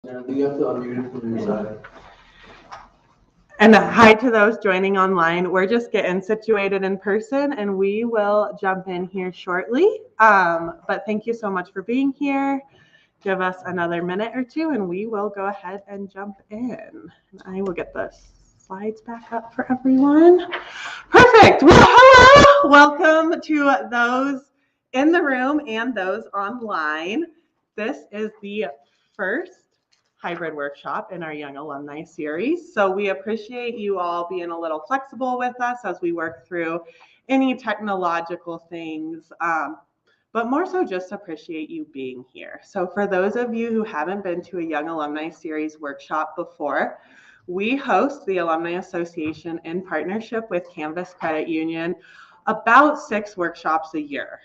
And you have to unmute it from your side. And hi to those joining online. We're just getting situated in person and we will jump in here shortly. But thank you so much for being here. Give us another minute or two and we will go ahead and jump in. And I will get the slides back up for everyone. Perfect. Well, hello. Welcome to those in the room and those online. This is the first hybrid workshop in our Young Alumni series. So we appreciate you all being a little flexible with us as we work through any technological things, but more so just appreciate you being here. So for those of you who haven't been to a Young Alumni series workshop before, we host the Alumni Association in partnership with Canvas Credit Union about 6 workshops a year.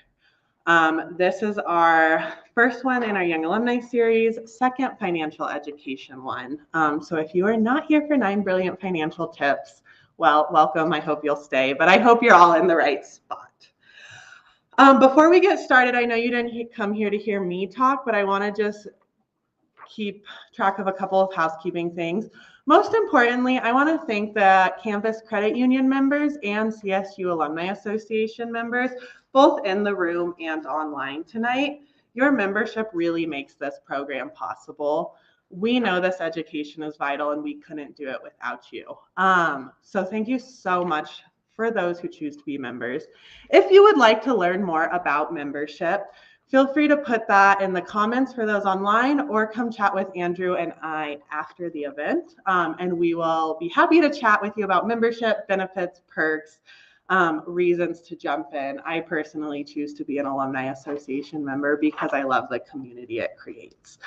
This is our first one in our Young Alumni series, second financial education one. So if you are not here for 9 brilliant financial tips, well, welcome. I hope you'll stay, but I hope you're all in the right spot. Before we get started, I know you didn't come here to hear me talk, but I want to just keep track of a couple of housekeeping things. Most importantly, I want to thank the Canvas Credit Union members and CSU Alumni Association members, both in the room and online tonight. Your membership really makes this program possible. We know this education is vital and we couldn't do it without you. So thank you so much for those who choose to be members. If you would like to learn more about membership, feel free to put that in the comments for those online or come chat with Andrew and I after the event. And we will be happy to chat with you about membership, benefits, perks, reasons to jump in. I personally choose to be an Alumni Association member because I love the community it creates.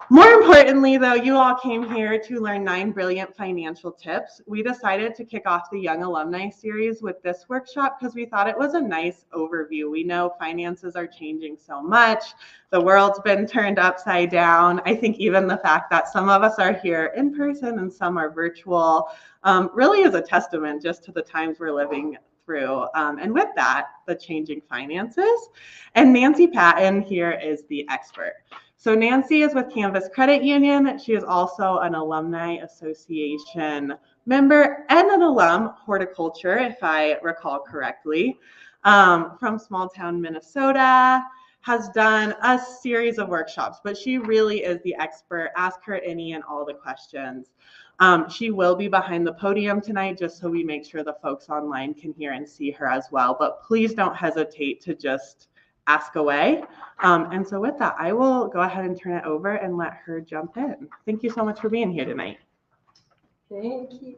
More importantly, though, you all came here to learn 9 brilliant financial tips. We decided to kick off the Young Alumni series with this workshop because we thought it was a nice overview. We know finances are changing so much. The world's been turned upside down. I think even the fact that some of us are here in person and some are virtual really is a testament just to the times we're living through. And with that, the changing finances. And Nancy Patton here is the expert. So Nancy is with Canvas Credit Union. She is also an Alumni Association member and an alum, horticulture, if I recall correctly, from small town Minnesota, has done a series of workshops, but she really is the expert. Ask her any and all the questions. She will be behind the podium tonight just so we make sure the folks online can hear and see her as well, but please don't hesitate to just ask away. And so with that, I will go ahead and turn it over and let her jump in. Thank you so much for being here tonight. Thank you.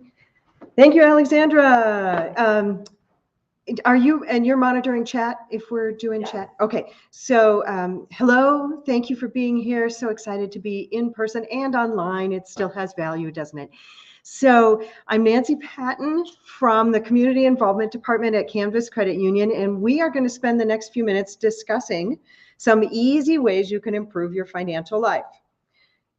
Thank you, Alexandra. Are you, and you're monitoring chat if we're doing chat? Okay, so hello, thank you for being here. So excited to be in person and online. It still has value, doesn't it? So I'm Nancy Patton from the Community Involvement Department at Canvas Credit Union, and we are going to spend the next few minutes discussing some easy ways you can improve your financial life.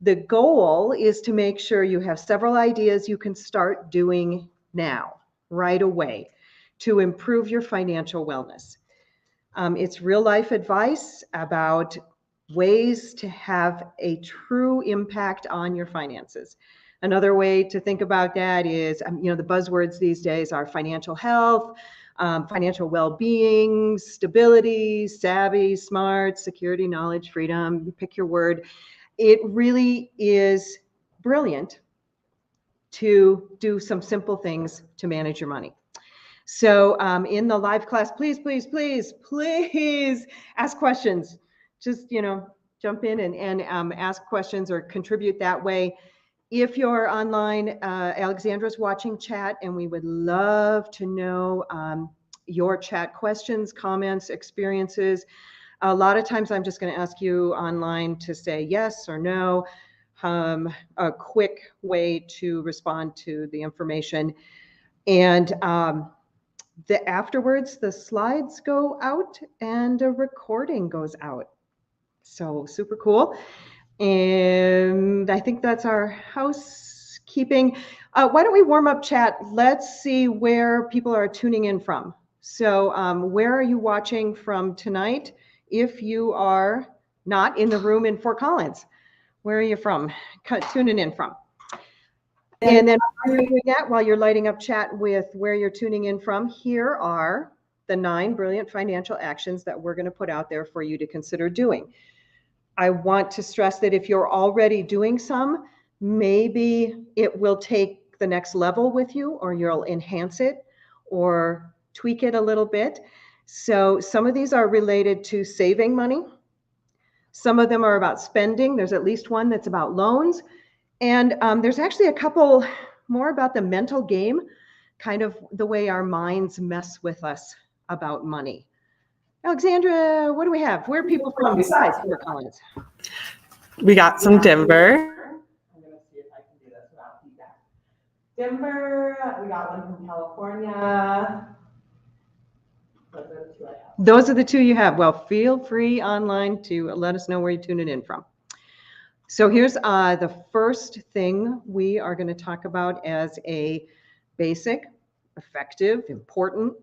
The goal is to make sure you have several ideas you can start doing now, right away, to improve your financial wellness. It's real life advice about ways to have a true impact on your finances. Another way to think about that is, the buzzwords these days are financial health, financial well-being, stability, savvy, smart, security, knowledge, freedom, pick your word. It really is brilliant to do some simple things to manage your money. So in the live class, please ask questions. Just, jump in and ask questions or contribute that way. If you're online, Alexandra's watching chat, and we would love to know your chat questions, comments, experiences. A lot of times I'm just going to ask you online to say yes or no, a quick way to respond to the information. And afterwards, the slides go out and a recording goes out. So super cool. And I think that's our housekeeping. Why don't we warm up chat? Let's see where people are tuning in from. So where are you watching from tonight? If you are not in the room in Fort Collins, Where are you from? Tuning in from. And then while you're doing that, while you're lighting up chat with where you're tuning in from, here are the 9 brilliant financial actions that we're going to put out there for you to consider doing. I want to stress that if you're already doing some, maybe it will take the next level with you, or you'll enhance it or tweak it a little bit. So some of these are related to saving money. Some of them are about spending. There's at least one that's about loans. And there's actually a couple more about the mental game, kind of the way our minds mess with us about money. Alexandra, what do we have? Where are people from besides Fort Collins? We got some Denver. I'm going to see if I can do this without feedback. Denver, we got one from California. Those are the two you have. Well, feel free online to let us know where you're tuning in from. So here's the first thing we are going to talk about as a basic, effective, important,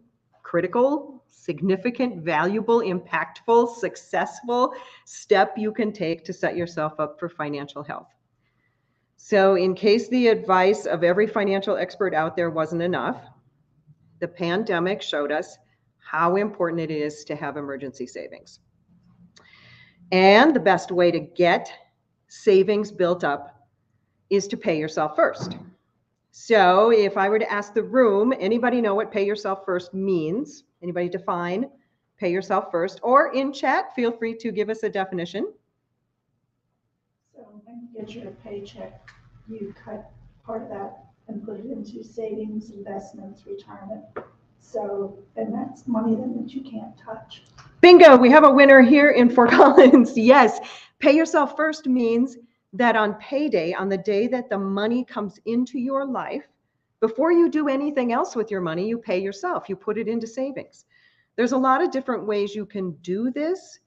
critical, significant, valuable, impactful, successful step you can take to set yourself up for financial health. So in case the advice of every financial expert out there wasn't enough, the pandemic showed us how important it is to have emergency savings. And the best way to get savings built up is to pay yourself first. So if I were to ask the room, anybody know what pay yourself first means? Anybody define pay yourself first? Or in chat, feel free to give us a definition. So when you get your paycheck, you cut part of that and put it into savings, investments, retirement. So, and that's money then that you can't touch. Bingo, we have a winner here in Fort Collins. Yes, pay yourself first means that on payday, on the day that the money comes into your life, before you do anything else with your money, you pay yourself. You put it into savings. There's a lot of different ways you can do this,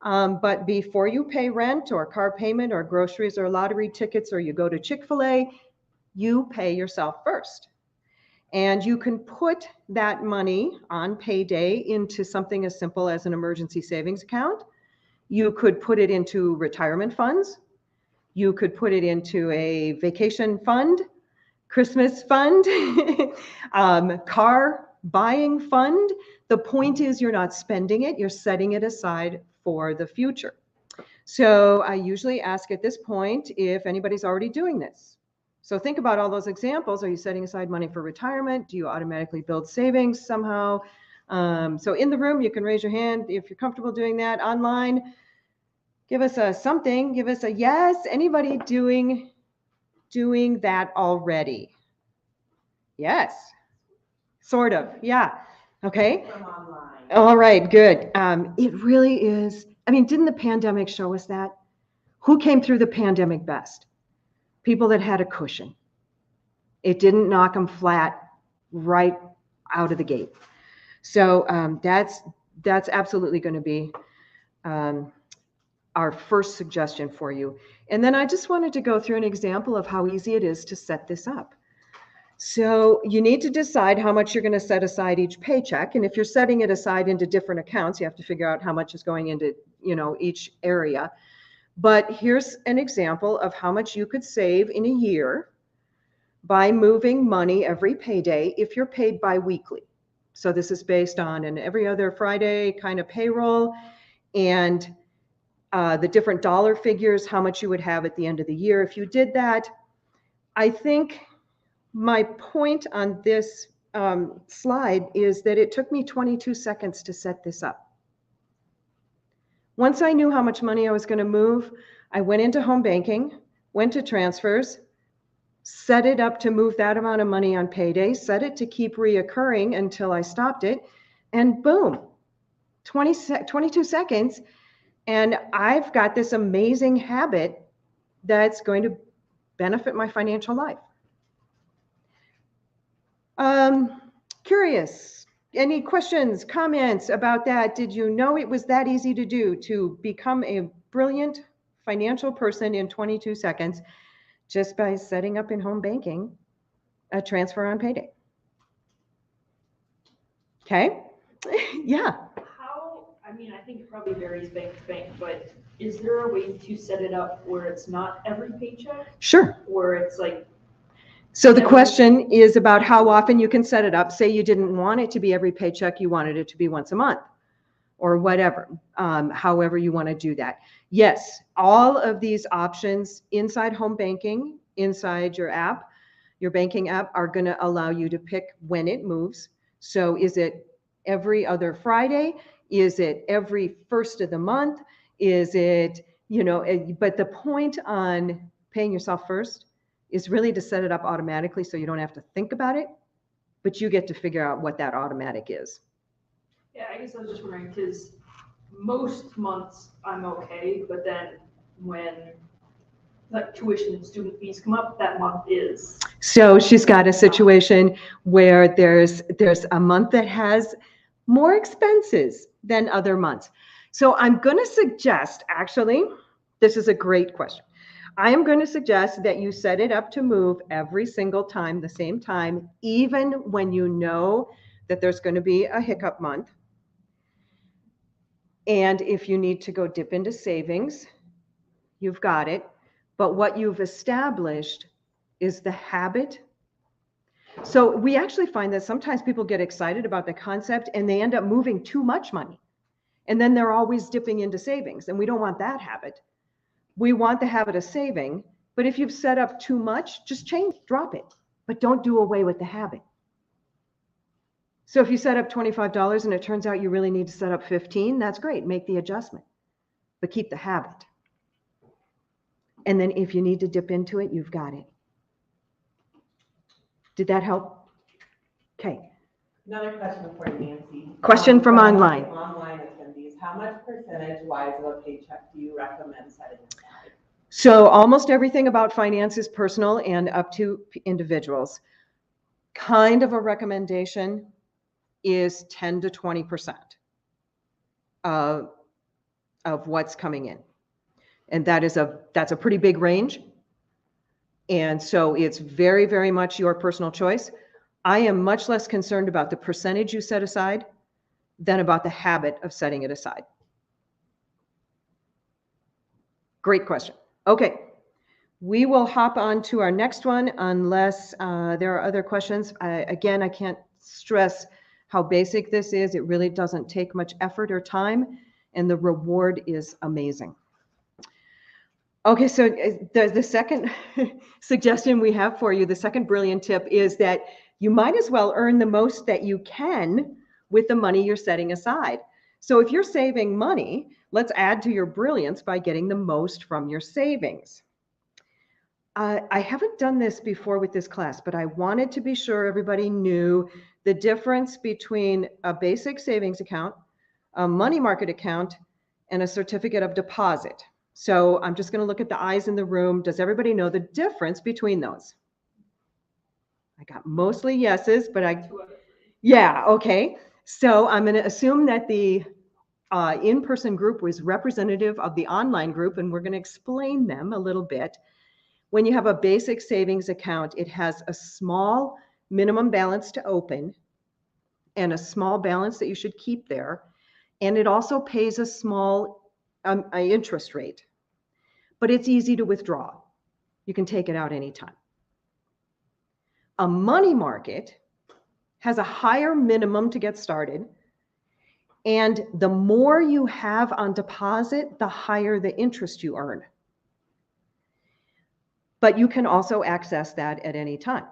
but before you pay rent or car payment or groceries or lottery tickets or you go to Chick-fil-A, you pay yourself first. And you can put that money on payday into something as simple as an emergency savings account. You could put it into retirement funds. You could put it into a vacation fund, Christmas fund, car buying fund. The point is you're not spending it, you're setting it aside for the future. So I usually ask at this point if anybody's already doing this. So think about all those examples. Are you setting aside money for retirement? Do you automatically build savings somehow? So in the room, you can raise your hand if you're comfortable doing that. Online, give us a something, give us a yes. Anybody doing that already? Yes, sort of, yeah. Okay. From online. All right, good. It really is. I mean, didn't the pandemic show us that? Who came through the pandemic best? People that had a cushion. It didn't knock them flat right out of the gate. So that's absolutely going to be our first suggestion for you. And then I just wanted to go through an example of how easy it is to set this up. So you need to decide how much you're going to set aside each paycheck. And if you're setting it aside into different accounts, you have to figure out how much is going into, each area. But here's an example of how much you could save in a year by moving money every payday if you're paid bi-weekly. So this is based on an every other Friday kind of payroll, and the different dollar figures, how much you would have at the end of the year if you did that. I think my point on this slide is that it took me 22 seconds to set this up. Once I knew how much money I was going to move, I went into home banking, went to transfers, set it up to move that amount of money on payday, set it to keep reoccurring until I stopped it, and boom, 22 seconds. And I've got this amazing habit that's going to benefit my financial life. Curious. Any questions, comments about that? Did you know it was that easy to do, to become a brilliant financial person in 22 seconds just by setting up in home banking a transfer on payday? Okay. Yeah. How, I mean, I think it probably varies bank to bank, but is there a way to set it up where it's not every paycheck, Sure. where it's like, So the question is about how often you can set it up. Say you didn't want it to be every paycheck, you wanted it to be once a month or whatever, however you want to do that. Yes, all of these options inside home banking, inside your app, your banking app, are going to allow you to pick when it moves. So is it every other Friday? Is it every first of the month? Is it, but the point on paying yourself first is really to set it up automatically so you don't have to think about it, but you get to figure out what that automatic is. yeah, I guess I was just wondering, because most months I'm okay, but then when like tuition and student fees come up, that month is. So she's got a situation where there's a month that has more expenses than other months. So I'm going to suggest, actually, this is a great question. I am going to suggest that you set it up to move every single time, the same time, even when you know that there's going to be a hiccup month. And if you need to go dip into savings, you've got it. But what you've established is the habit. So we actually find that sometimes people get excited about the concept and they end up moving too much money. And then they're always dipping into savings. And we don't want that habit. We want the habit of saving. But if you've set up too much, just drop it. But don't do away with the habit. So if you set up $25 and it turns out you really need to set up 15, that's great. Make the adjustment. But keep the habit. And then if you need to dip into it, you've got it. Did that help? Okay. Another question for you, Nancy. Question from online. Online attendees, how much percentage-wise of a paycheck do you recommend setting aside? So almost everything about finance is personal and up to individuals. Kind of a recommendation is 10 to 20% of what's coming in. And that's a pretty big range. And so it's very, very much your personal choice. I am much less concerned about the percentage you set aside than about the habit of setting it aside. Great question. Okay, we will hop on to our next one unless there are other questions. Again, I can't stress how basic this is. It really doesn't take much effort or time, and the reward is amazing. Okay, so the second suggestion we have for you, the second brilliant tip, is that you might as well earn the most that you can with the money you're setting aside. So if you're saving money, let's add to your brilliance by getting the most from your savings. I haven't done this before with this class, but I wanted to be sure everybody knew the difference between a basic savings account, a money market account, and a certificate of deposit. So I'm just going to look at the eyes in the room. Does everybody know the difference between those? I got mostly yeses, but yeah, okay. So I'm going to assume that the in-person group was representative of the online group, and we're going to explain them a little bit. When you have a basic savings account, it has a small minimum balance to open and a small balance that you should keep there. And it also pays a small interest rate, but it's easy to withdraw. You can take it out anytime. A money market has a higher minimum to get started. And the more you have on deposit, the higher the interest you earn. But you can also access that at any time.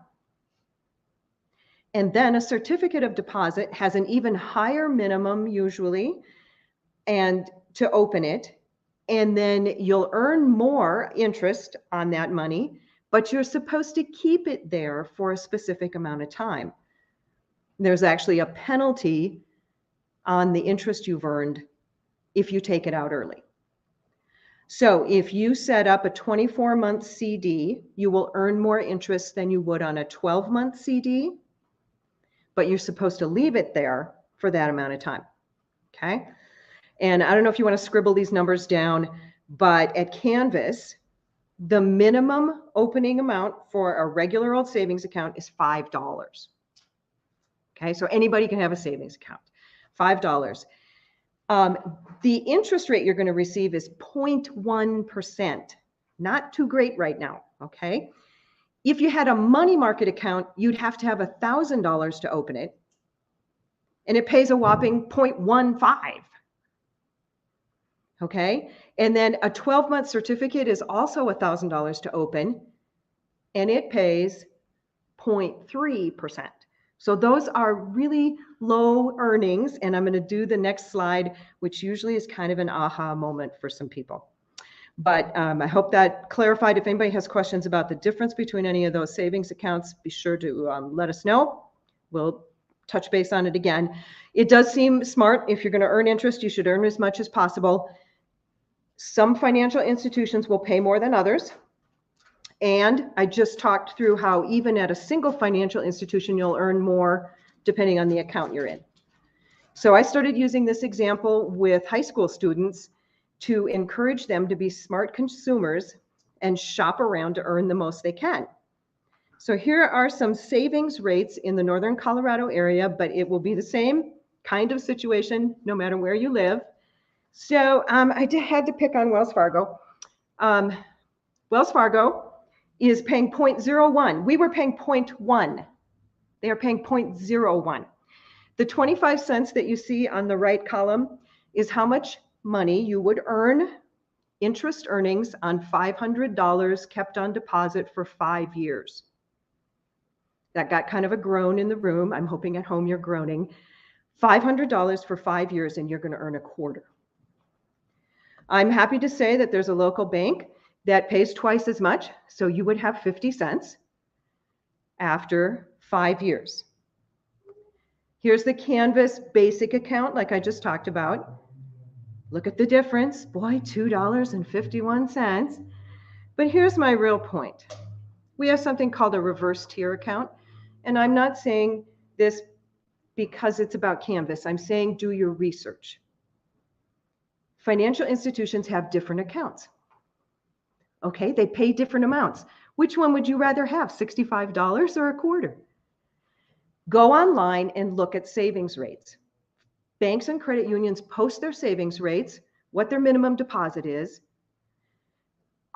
And then a certificate of deposit has an even higher minimum usually, and to open it, and then you'll earn more interest on that money, but you're supposed to keep it there for a specific amount of time. There's actually a penalty on the interest you've earned if you take it out early. So if you set up a 24-month CD, you will earn more interest than you would on a 12-month CD, but you're supposed to leave it there for that amount of time, okay? And I don't know if you want to scribble these numbers down, but at Canvas, the minimum opening amount for a regular old savings account is $5. Okay, so anybody can have a savings account, $5. The interest rate you're going to receive is 0.1%. Not too great right now, okay? If you had a money market account, you'd have to have $1,000 to open it, and it pays a whopping 0.15. Okay, and then a 12-month certificate is also $1,000 to open, and it pays 0.3%. So those are really low earnings, and I'm going to do the next slide, which usually is kind of an aha moment for some people. But I hope that clarified. If anybody has questions about the difference between any of those savings accounts, be sure to let us know. We'll touch base on it again. It does seem smart. If you're going to earn interest, you should earn as much as possible. Some financial institutions will pay more than others. And I just talked through how even at a single financial institution, you'll earn more depending on the account you're in. So I started using this example with high school students to encourage them to be smart consumers and shop around to earn the most they can. So here are some savings rates in the Northern Colorado area, but it will be the same kind of situation no matter where you live. So I had to pick on Wells Fargo. Wells Fargo is paying 0.01. We were paying 0.1. They are paying 0.01. The 25 cents that you see on the right column is how much money you would earn, interest earnings on $500 kept on deposit for 5 years. That got kind of a groan in the room. I'm hoping at home you're groaning. $500 for 5 years, and you're going to earn a quarter. I'm happy to say that there's a local bank that pays twice as much, so you would have 50 cents after 5 years. Here's the Canvas basic account like I just talked about. Look at the difference. Boy, $2.51. But here's my real point. We have something called a reverse tier account, and I'm not saying this because it's about Canvas. I'm saying do your research. Financial institutions have different accounts. Okay, they pay different amounts. Which one would you rather have, $65 or a quarter? Go online and look at savings rates. Banks and credit unions post their savings rates, what their minimum deposit is,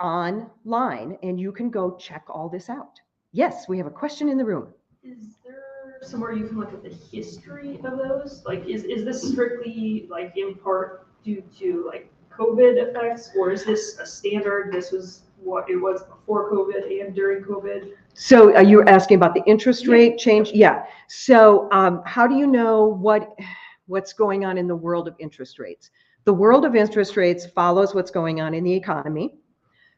online, and you can go check all this out. Yes, we have a question in the room. Is there somewhere you can look at the history of those? Like, is this strictly like in part due to like COVID effects, or is this a standard? This was what it was before COVID and during COVID? So are you asking about the interest rate change? Yeah. So how do you know what's going on in the world of interest rates? The world of interest rates follows what's going on in the economy.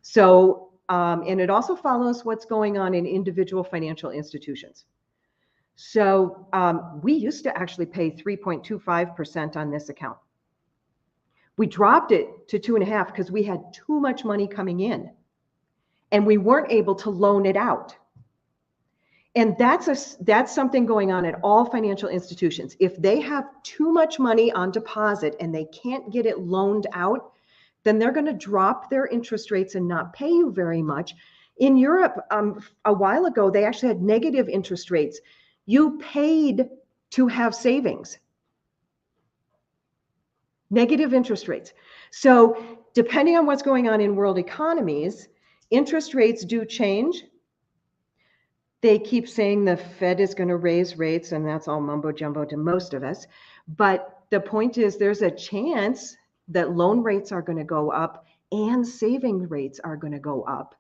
So, and it also follows what's going on in individual financial institutions. So we used to actually pay 3.25% on this account. We dropped it to 2.5% because we had too much money coming in and we weren't able to loan it out. And that's something going on at all financial institutions. If they have too much money on deposit and they can't get it loaned out, then they're going to drop their interest rates and not pay you very much. In Europe, a while ago, they actually had negative interest rates. You paid to have savings. Negative interest rates. So depending on what's going on in world economies, interest rates do change. They keep saying the Fed is going to raise rates, and that's all mumbo jumbo to most of us. But the point is there's a chance that loan rates are going to go up and saving rates are going to go up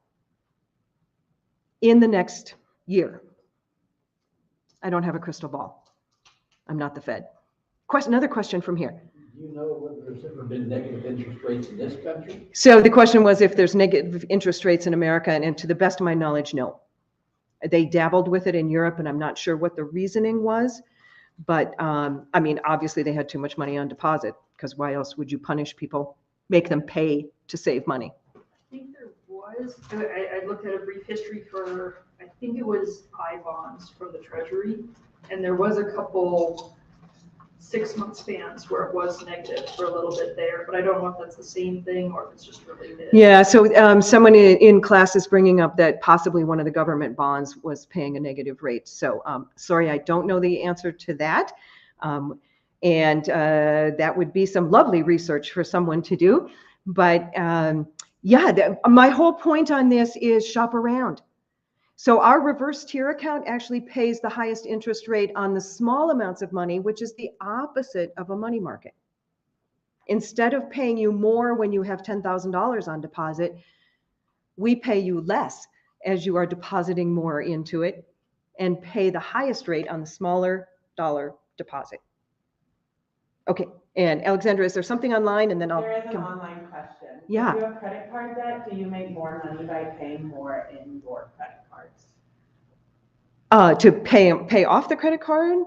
in the next year. I don't have a crystal ball. I'm not the Fed. Another question from here. Do you know whether there's ever been negative interest rates in this country? So the question was if there's negative interest rates in America, and to the best of my knowledge, no. They dabbled with it in Europe, and I'm not sure what the reasoning was. But I mean, obviously they had too much money on deposit, because why else would you punish people, make them pay to save money? I think there was, I looked at a brief history for, I think it was I-bonds from the Treasury, and there was a couple 6-month spans where it was negative for a little bit there, but I don't know if that's the same thing or if it's just related. Yeah, so someone in class is bringing up that possibly one of the government bonds was paying a negative rate. So sorry, I don't know the answer to that. And that would be some lovely research for someone to do. But yeah, my whole point on this is shop around. So our reverse tier account actually pays the highest interest rate on the small amounts of money, which is the opposite of a money market. Instead of paying you more when you have $10,000 on deposit, we pay you less as you are depositing more into it and pay the highest rate on the smaller dollar deposit. Okay, and Alexandra, is there something online? And then I'll. There is an online question. Yeah. If you have credit card debt, do you make more money by paying more in your credit cards? To pay off the credit card?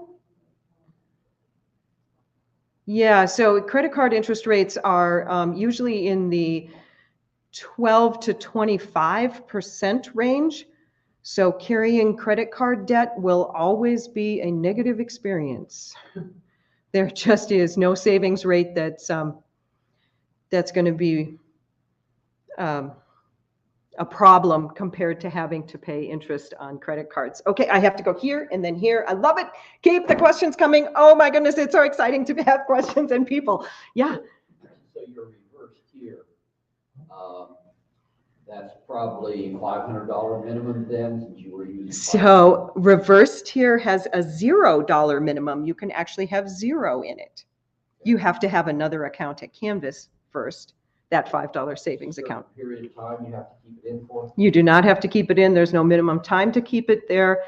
Yeah, so credit card interest rates are usually in the 12 to 25% range. So carrying credit card debt will always be a negative experience. There just is no savings rate that's going to be a problem compared to having to pay interest on credit cards. Okay, I have to go here and then here. I love it. Keep the questions coming. Oh my goodness, it's so exciting to have questions and people. Yeah. So your reverse tier, that's probably $500 minimum then, since you were using. So reverse tier has a $0 minimum. You can actually have zero in it. You have to have another account at Canvas first, that $5 savings account. Period of time you have to keep it in for? You do not have to keep it in. There's no minimum time to keep it there.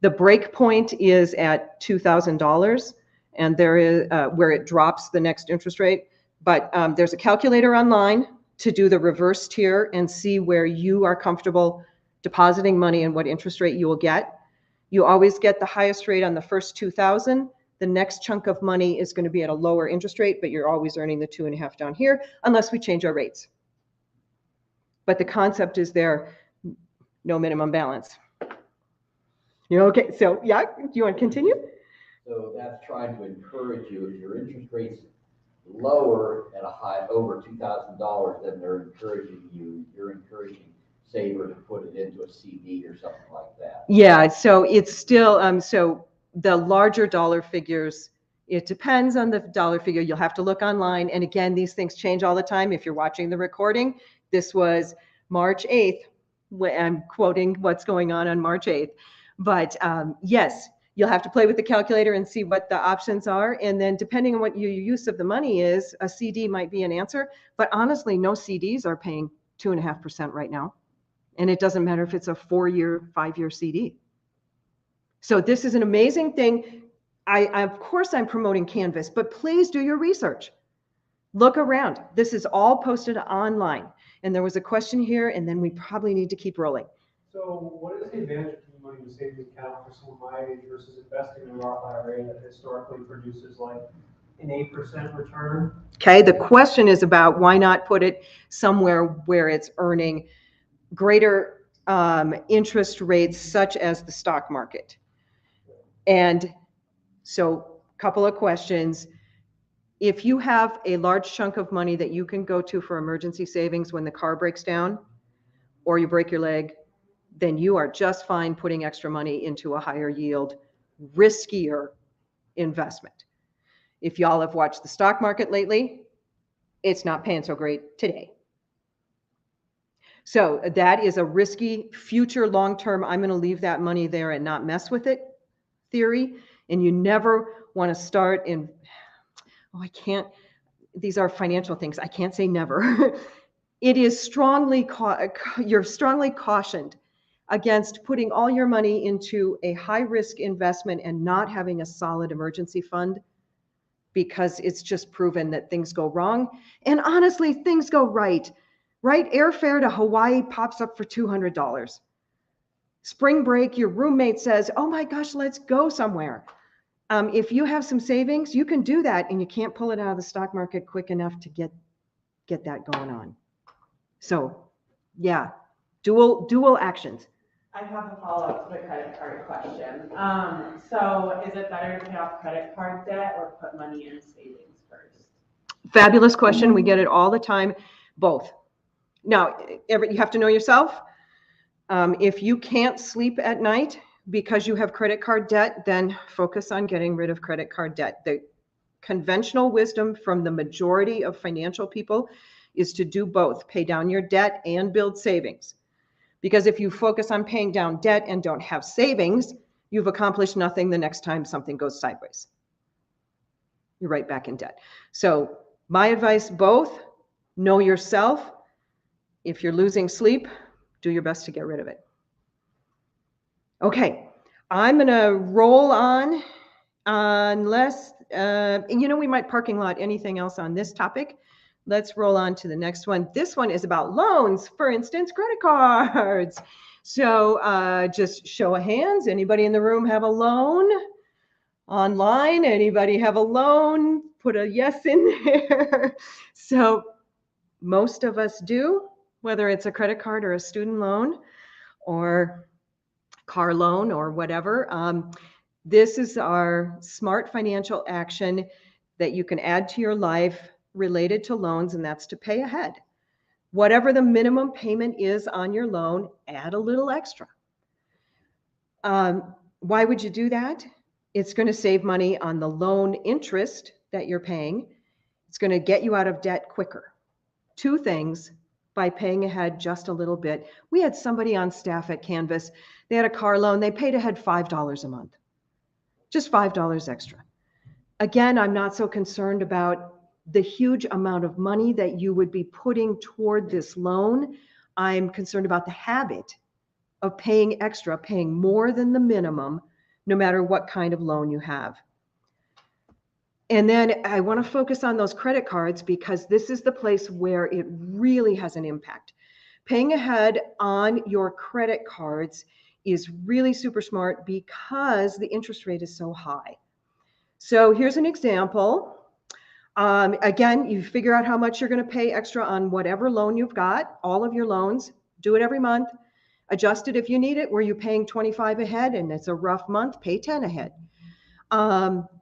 The break point is at $2,000, and there is where it drops the next interest rate. But there's a calculator online to do the reverse tier and see where you are comfortable depositing money and what interest rate you will get. You always get the highest rate on the first 2,000. The next chunk of money is going to be at a lower interest rate, but you're always earning the 2.5 down here unless we change our rates. But the concept is there, no minimum balance. Okay, so yeah, do you want to continue? So that's trying to encourage you, if your interest rate's lower at a high over $2,000, then you're encouraging saver to put it into a CD or something like that. Yeah, so it's still, so the larger dollar figures, it depends on the dollar figure. You'll have to look online. And again, these things change all the time. If you're watching the recording, this was March 8th. I'm quoting what's going on March 8th. But yes, you'll have to play with the calculator and see what the options are. And then depending on what your use of the money is, a CD might be an answer. But honestly, no CDs are paying 2.5% right now. And it doesn't matter if it's a 4-year, 5-year CD. So this is an amazing thing. Of course, I'm promoting Canvas, but please do your research. Look around. This is all posted online. And there was a question here, and then we probably need to keep rolling. So what is the advantage of keeping money in a savings account for someone my age versus investing in a Roth IRA that historically produces like an 8% return? Okay, the question is about why not put it somewhere where it's earning greater interest rates, such as the stock market. And so a couple of questions. If you have a large chunk of money that you can go to for emergency savings when the car breaks down or you break your leg, then you are just fine putting extra money into a higher yield, riskier investment. If y'all have watched the stock market lately, it's not paying so great today. So that is a risky future long-term, I'm going to leave that money there and not mess with it theory. And you never want to start in, these are financial things. I can't say never. It is you're strongly cautioned against putting all your money into a high-risk investment and not having a solid emergency fund, because it's just proven that things go wrong. And honestly, things go right. Right? Airfare to Hawaii pops up for $200. Spring break, your roommate says, oh my gosh, let's go somewhere. If you have some savings, you can do that, and you can't pull it out of the stock market quick enough to get that going on. So yeah, dual actions. I have a follow-up to the credit card question. So is it better to pay off credit card debt or put money in savings first? Fabulous question. We get it all the time. Both. Now, you have to know yourself. If you can't sleep at night because you have credit card debt, then focus on getting rid of credit card debt. The conventional wisdom from the majority of financial people is to do both, pay down your debt and build savings. Because if you focus on paying down debt and don't have savings, you've accomplished nothing the next time something goes sideways. You're right back in debt. So my advice, both, know yourself. If you're losing sleep, do your best to get rid of it. Okay, I'm gonna roll on unless, we might parking lot anything else on this topic. Let's roll on to the next one. This one is about loans, for instance, credit cards. So just show of hands, anybody in the room have a loan? Online, anybody have a loan? Put a yes in there. So most of us do, whether it's a credit card or a student loan or car loan or whatever. This is our smart financial action that you can add to your life related to loans, and that's to pay ahead. Whatever the minimum payment is on your loan, add a little extra. Why would you do that? It's going to save money on the loan interest that you're paying. It's going to get you out of debt quicker. Two things by paying ahead just a little bit. We had somebody on staff at Canvas, they had a car loan, they paid ahead $5 a month, just $5 extra. Again, I'm not so concerned about the huge amount of money that you would be putting toward this loan. I'm concerned about the habit of paying extra, paying more than the minimum, no matter what kind of loan you have. And then I want to focus on those credit cards because this is the place where it really has an impact. Paying ahead on your credit cards is really super smart because the interest rate is so high. So here's an example. Again, you figure out how much you're going to pay extra on whatever loan you've got, all of your loans, do it every month. Adjust it if you need it, where you're paying 25 ahead and it's a rough month, pay 10 ahead.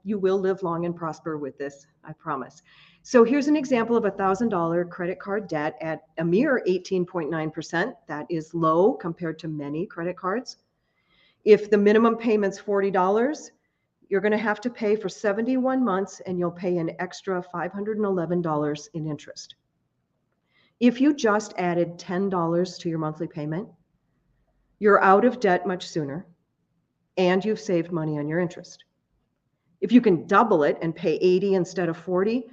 You will live long and prosper with this, I promise. So here's an example of $1,000 credit card debt at a mere 18.9%. That is low compared to many credit cards. If the minimum payment's $40, you're going to have to pay for 71 months and you'll pay an extra $511 in interest. If you just added $10 to your monthly payment, you're out of debt much sooner and you've saved money on your interest. If you can double it and pay 80 instead of 40,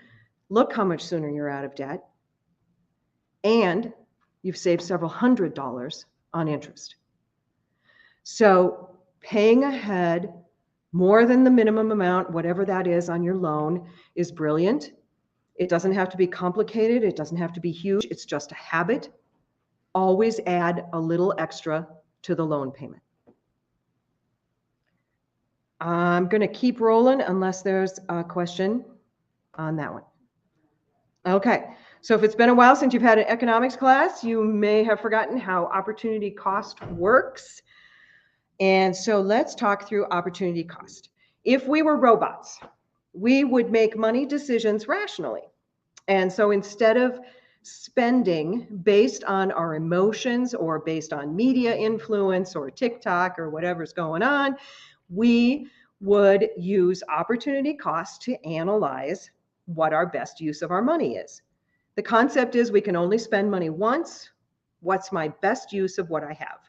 look how much sooner you're out of debt. And you've saved several $100s on interest. So paying ahead more than the minimum amount, whatever that is on your loan, is brilliant. It doesn't have to be complicated. It doesn't have to be huge. It's just a habit. Always add a little extra to the loan payment. I'm going to keep rolling unless there's a question on that one. Okay, so if it's been a while since you've had an economics class, you may have forgotten how opportunity cost works. And so let's talk through opportunity cost. If we were robots, we would make money decisions rationally. And so instead of spending based on our emotions or based on media influence or TikTok or whatever's going on, we would use opportunity cost to analyze what our best use of our money is. The concept is we can only spend money once. What's my best use of what I have?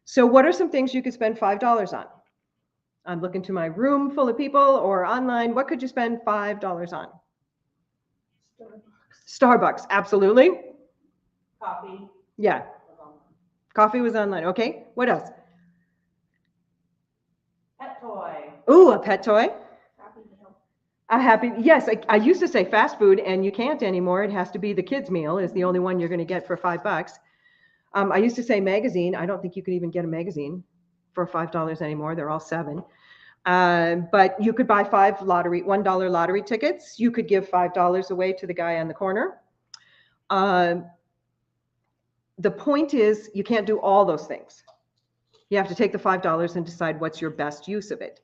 So what are some things you could spend $5 on? I'm looking to my room full of people or online. What could you spend $5 on? Starbucks, absolutely. Coffee. Yeah. Coffee was online. Okay. What else? Pet toy. Ooh, a pet toy. Happy Meal. A happy, yes. I used to say fast food and you can't anymore. It has to be the kids' meal is the only one you're going to get for $5. I used to say magazine. I don't think you can even get a magazine for $5 anymore. They're all $7. But you could buy $1 lottery tickets. You could give $5 away to the guy on the corner. The point is you can't do all those things. You have to take the $5 and decide what's your best use of it.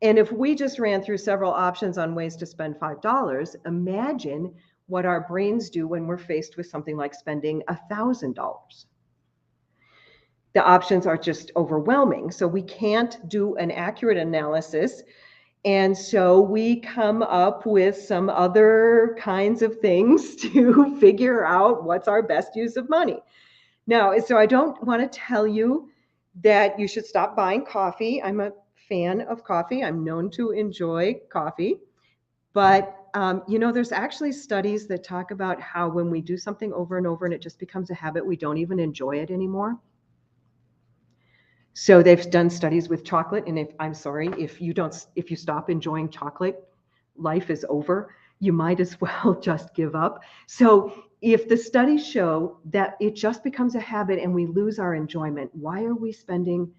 And if we just ran through several options on ways to spend $5, imagine what our brains do when we're faced with something like spending $1,000. The options are just overwhelming. So we can't do an accurate analysis And so we come up with some other kinds of things to figure out what's our best use of money. Now, so I don't want to tell you that you should stop buying coffee. I'm a fan of coffee. I'm known to enjoy coffee. But, there's actually studies that talk about how when we do something over and over and it just becomes a habit, we don't even enjoy it anymore. So they've done studies with chocolate, and if you stop enjoying chocolate, life is over. You might as well just give up. So if the studies show that it just becomes a habit and we lose our enjoyment, why are we spending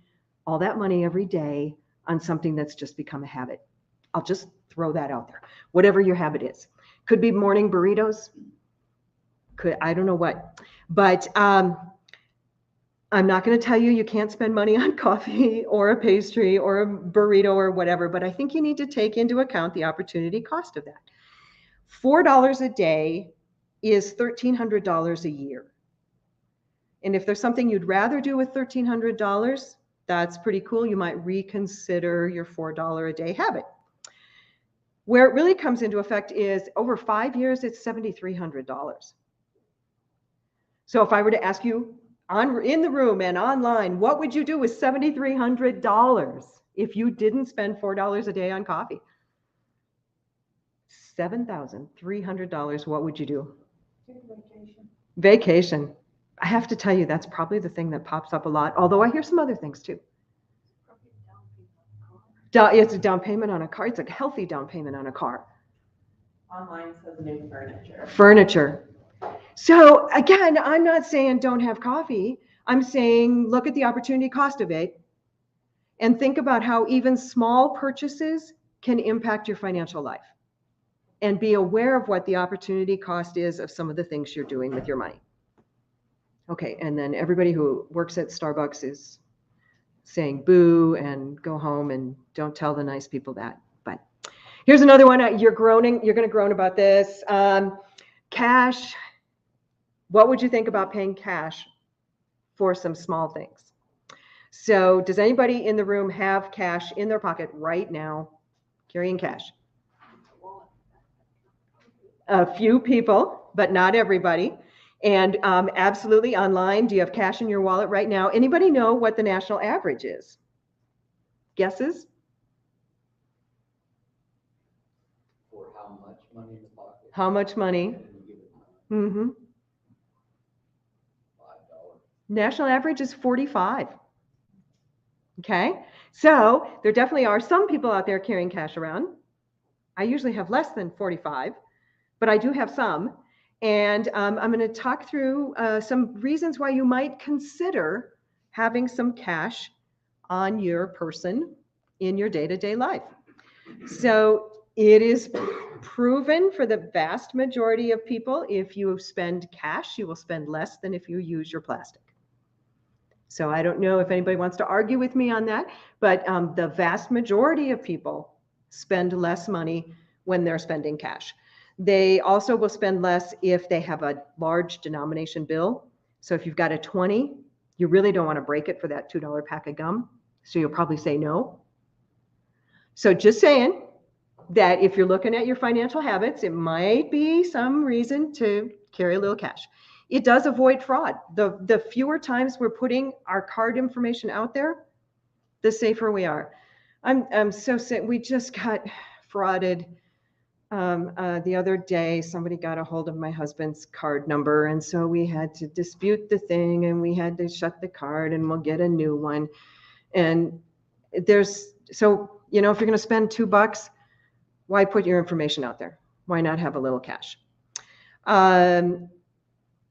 all that money every day on something that's just become a habit? I'll just throw that out there. Whatever your habit is. Could be morning burritos. I don't know what. But I'm not going to tell you can't spend money on coffee or a pastry or a burrito or whatever, but I think you need to take into account the opportunity cost of that. $4 a day is $1,300 a year. And if there's something you'd rather do with $1,300, that's pretty cool. You might reconsider your $4 a day habit. Where it really comes into effect is over 5 years, it's $7,300. So if I were to ask you in the room and online, what would you do with $7,300 if you didn't spend $4 a day on coffee? $7,300, what would you do? Take a vacation. Vacation. I have to tell you, that's probably the thing that pops up a lot, although I hear some other things too. It's a down payment on a car. It's a healthy down payment on a car. Online says new furniture. Furniture. So again, I'm not saying don't have coffee. I'm saying look at the opportunity cost of it and think about how even small purchases can impact your financial life, and be aware of what the opportunity cost is of some of the things you're doing with your money. Okay, and then everybody who works at Starbucks is saying boo and go home and don't tell the nice people that. But here's another one. You're going to groan about this. Cash. What would you think about paying cash for some small things? So does anybody in the room have cash in their pocket right now, carrying cash? A few people, but not everybody. And absolutely online, do you have cash in your wallet right now? Anybody know what the national average is? Guesses? For how much money in the pocket? How much money? At any given time? $5. $5. National average is 45. Okay, so there definitely are some people out there carrying cash around. I usually have less than 45, but I do have some. And I'm going to talk through some reasons why you might consider having some cash on your person in your day-to-day life. So it is proven for the vast majority of people, if you spend cash, you will spend less than if you use your plastic. So I don't know if anybody wants to argue with me on that, but the vast majority of people spend less money when they're spending cash. They also will spend less if they have a large denomination bill. So if you've got a 20, you really don't want to break it for that $2 pack of gum. So you'll probably say no. So just saying that if you're looking at your financial habits, it might be some reason to carry a little cash. It does avoid fraud. The fewer times we're putting our card information out there, the safer we are. I'm so sick. We just got frauded. The other day, somebody got a hold of my husband's card number, and so we had to dispute the thing, and we had to shut the card, and we'll get a new one. And if you're going to spend $2, why put your information out there? Why not have a little cash?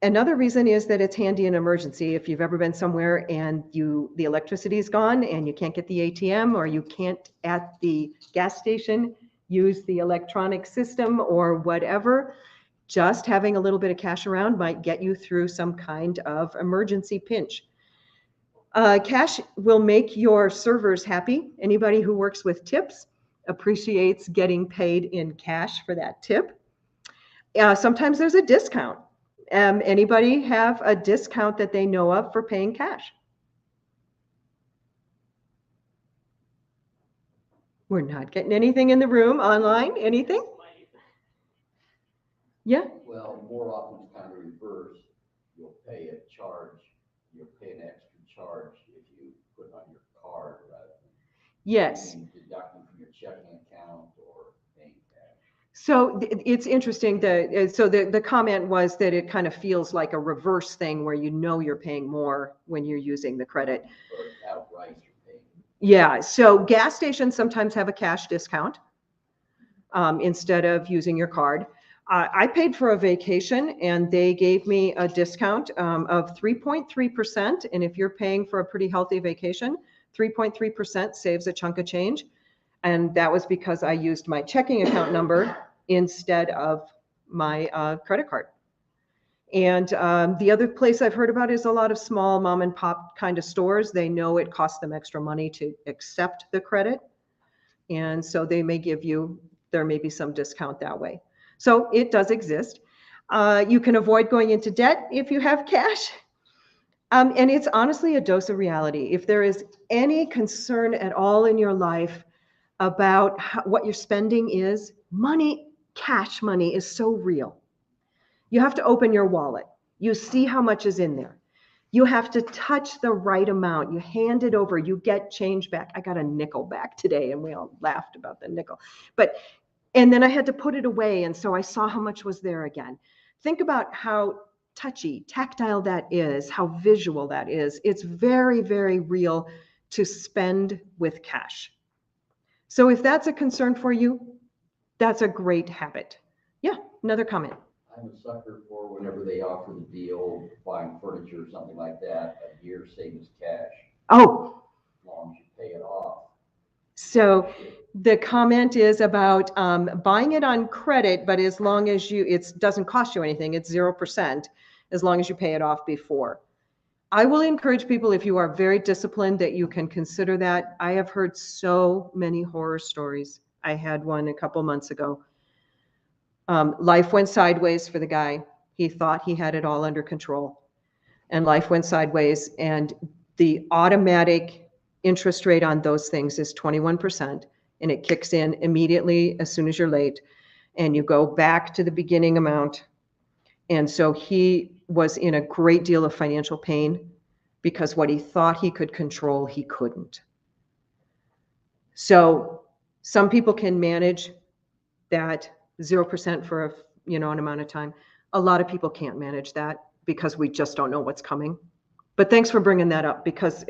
Another reason is that it's handy in emergency. If you've ever been somewhere and the electricity is gone and you can't get the ATM, or you can't at the gas station use the electronic system or whatever, just having a little bit of cash around might get you through some kind of emergency pinch. Cash will make your servers happy. Anybody who works with tips appreciates getting paid in cash for that tip. Sometimes there's a discount. Anybody have a discount that they know of for paying cash? We're not getting anything in the room online, anything? Yeah, Well, more often it's kind of reverse. You'll pay a charge, you'll pay an extra charge if you put it on your card rather than yes. deducting from your checking account or paying cash. So it's interesting that, so the comment was that it kind of feels like a reverse thing where you know you're paying more when you're using the credit. Or outright you're paying. Yeah, so gas stations sometimes have a cash discount instead of using your card. I paid for a vacation and they gave me a discount of 3.3%. And if you're paying for a pretty healthy vacation, 3.3% saves a chunk of change. And that was because I used my checking account number instead of my credit card. And the other place I've heard about is a lot of small mom and pop kind of stores. They know it costs them extra money to accept the credit. And so they may give you, there may be some discount that way. So it does exist. You can avoid going into debt if you have cash. And it's honestly a dose of reality. If there is any concern at all in your life about what your spending is, money, cash money is so real. You have to open your wallet. You see how much is in there. You have to touch the right amount. You hand it over. You get change back. I got a nickel back today and we all laughed about the nickel. And then I had to put it away. And so I saw how much was there again. Think about how touchy, tactile that is, how visual that is. It's very, very real to spend with cash. So if that's a concern for you, that's a great habit. Yeah, another comment. I'm a sucker for whenever they offer the deal, buying furniture or something like that, a year savings cash, Oh, as long as you pay it off. so the comment is about buying it on credit, but as long as it doesn't cost you anything, it's 0%, as long as you pay it off before. I will encourage people, if you are very disciplined, that you can consider that. I have heard so many horror stories. I had one a couple months ago. Life went sideways for the guy. He thought he had it all under control, and life went sideways. And the automatic interest rate on those things is 21%, and it kicks in immediately as soon as you're late, and you go back to the beginning amount. And so he was in a great deal of financial pain because what he thought he could control, he couldn't. So some people can manage that 0% for an amount of time. A lot of people can't manage that because we just don't know what's coming. But thanks for bringing that up, because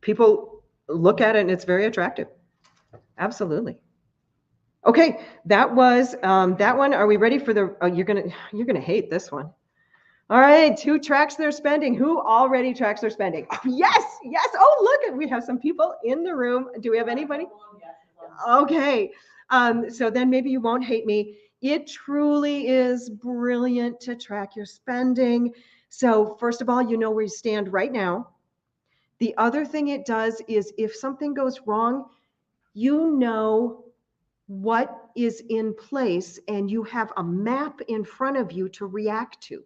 people look at it and it's very attractive. Absolutely. Okay, that was that one. Are we ready for the? Oh, you're gonna hate this one. All right, who tracks their spending? Who already tracks their spending? Oh, yes. Oh, look, we have some people in the room. Do we have anybody? Okay. So then maybe you won't hate me. It truly is brilliant to track your spending. So first of all, you know where you stand right now. The other thing it does is if something goes wrong, you know what is in place and you have a map in front of you to react to.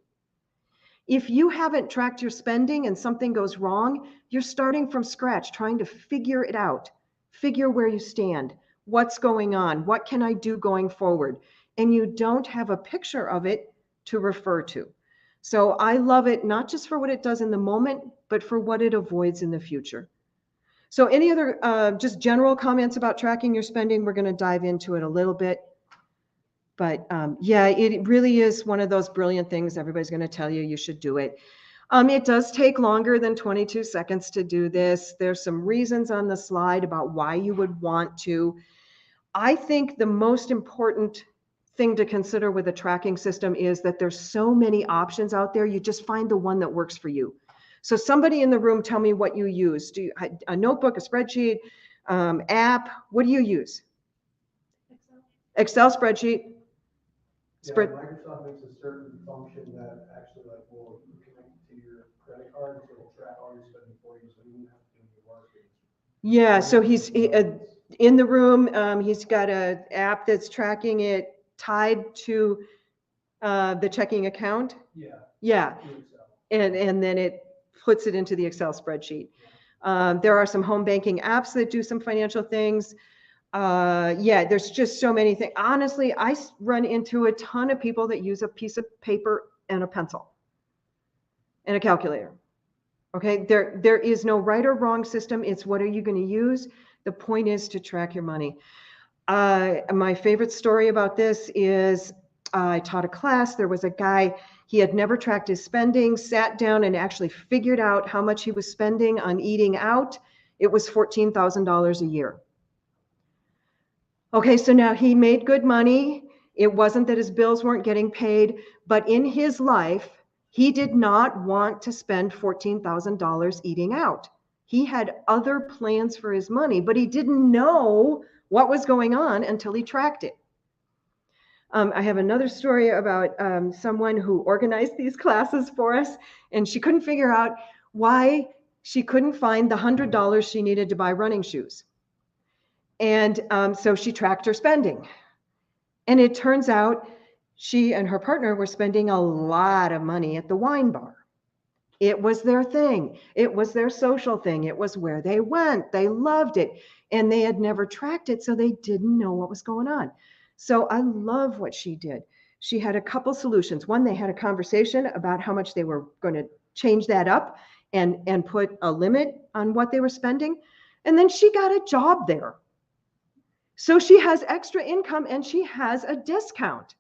If you haven't tracked your spending and something goes wrong, you're starting from scratch, trying to figure it out, figure where you stand, what's going on, what can I do going forward? And you don't have a picture of it to refer to. So I love it, not just for what it does in the moment, but for what it avoids in the future. So any other just general comments about tracking your spending? We're going to dive into it a little bit. But yeah, it really is one of those brilliant things. Everybody's going to tell you you should do it. It does take longer than 22 seconds to do this. There's some reasons on the slide about why you would want to. I think the most important thing to consider with a tracking system is that there's so many options out there. You just find the one that works for you. So somebody in the room, tell me what you use. Do you a notebook, a spreadsheet, app? What do you use? Excel spreadsheet. Yeah, Microsoft makes a certain function that actually will connect to your credit card, so it'll track all your spending for you, so you don't have to do any work. Yeah, so he's in the room. He's got an app that's tracking it tied to the checking account. Yeah, and then it puts it into the Excel spreadsheet. There are some home banking apps that do some financial things. Yeah, there's just so many things. Honestly, run into a ton of people that use a piece of paper and a pencil and a calculator. Okay, there is no right or wrong system. It's what are you going to use? The point is to track your money. My favorite story about this is I taught a class. There was a guy, he had never tracked his spending, sat down and actually figured out how much he was spending on eating out. It was $14,000 a year. Okay, so now he made good money. It wasn't that his bills weren't getting paid, but in his life, he did not want to spend $14,000 eating out. He had other plans for his money, but he didn't know what was going on until he tracked it. I have another story about someone who organized these classes for us, and she couldn't figure out why she couldn't find the $100 she needed to buy running shoes. And so she tracked her spending. And it turns out she and her partner were spending a lot of money at the wine bar. It was their thing. It was their social thing. It was where they went. They loved it. And they had never tracked it, so they didn't know what was going on. So I love what she did. She had a couple solutions. One, they had a conversation about how much they were going to change that up and put a limit on what they were spending. And then she got a job there. So she has extra income and she has a discount.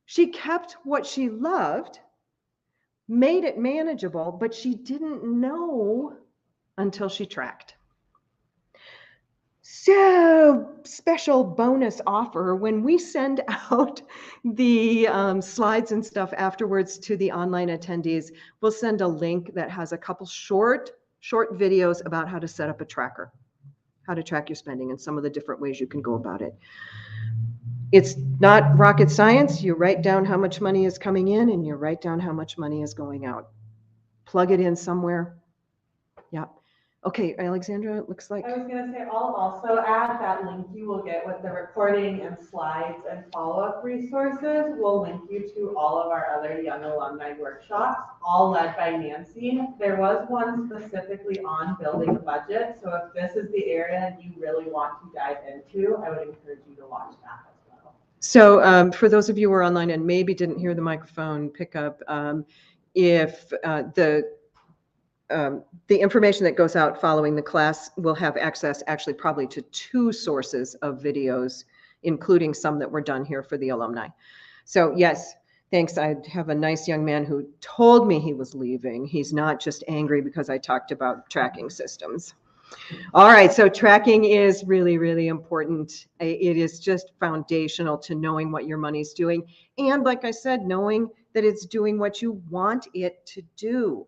She kept what she loved, made it manageable, but she didn't know until she tracked. So, special bonus offer, when we send out the slides and stuff afterwards to the online attendees, we'll send a link that has a couple short videos about how to set up a tracker, how to track your spending and some of the different ways you can go about it. It's not rocket science. You write down how much money is coming in and you write down how much money is going out. Plug it in somewhere. Yeah. Okay, Alexandra, it looks like. I was going to say, I'll also add that link you will get with the recording and slides and follow-up resources. We'll link you to all of our other Young Alumni workshops, all led by Nancy. There was one specifically on building a budget. So if this is the area you really want to dive into, I would encourage you to watch that as well. So for those of you who are online and maybe didn't hear the microphone pick up, if the information that goes out following the class will have access actually probably to 2 sources of videos, including some that were done here for the alumni. So yes, thanks. I have a nice young man who told me he was leaving. He's not just angry because I talked about tracking systems. All right, so tracking is really, really important. It is just foundational to knowing what your money's doing. And like I said, knowing that it's doing what you want it to do.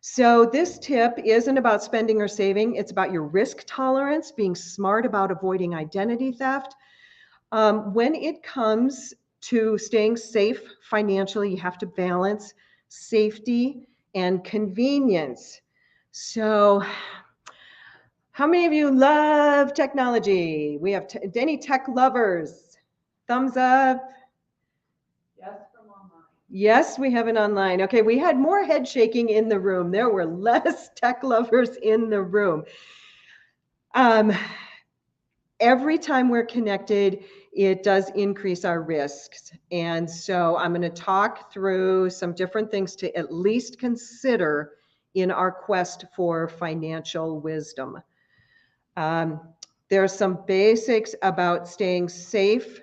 So this tip isn't about spending or saving. It's about your risk tolerance, being smart about avoiding identity theft. When it comes to staying safe financially, you have to balance safety and convenience. So how many of you love technology? We have any tech lovers? Thumbs up. Yes, from online. Yes, we have it online. Okay, we had more head shaking in the room. There were less tech lovers in the room. Every time we're connected, it does increase our risks. And so I'm going to talk through some different things to at least consider in our quest for financial wisdom. There are some basics about staying safe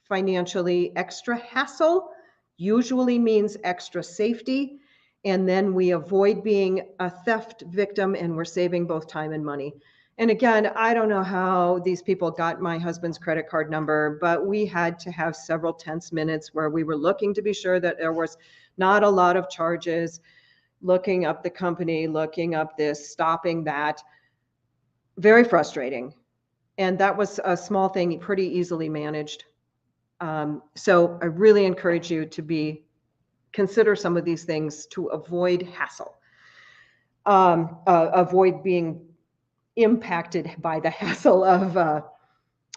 financially. Extra hassle usually means extra safety, and then we avoid being a theft victim and we're saving both time and money. And again, I don't know how these people got my husband's credit card number, but we had to have several tense minutes where we were looking to be sure that there was not a lot of charges, looking up the company, looking up this, stopping that. Very frustrating. And that was a small thing, pretty easily managed. So I really encourage you to consider some of these things to avoid hassle, avoid being impacted by the hassle of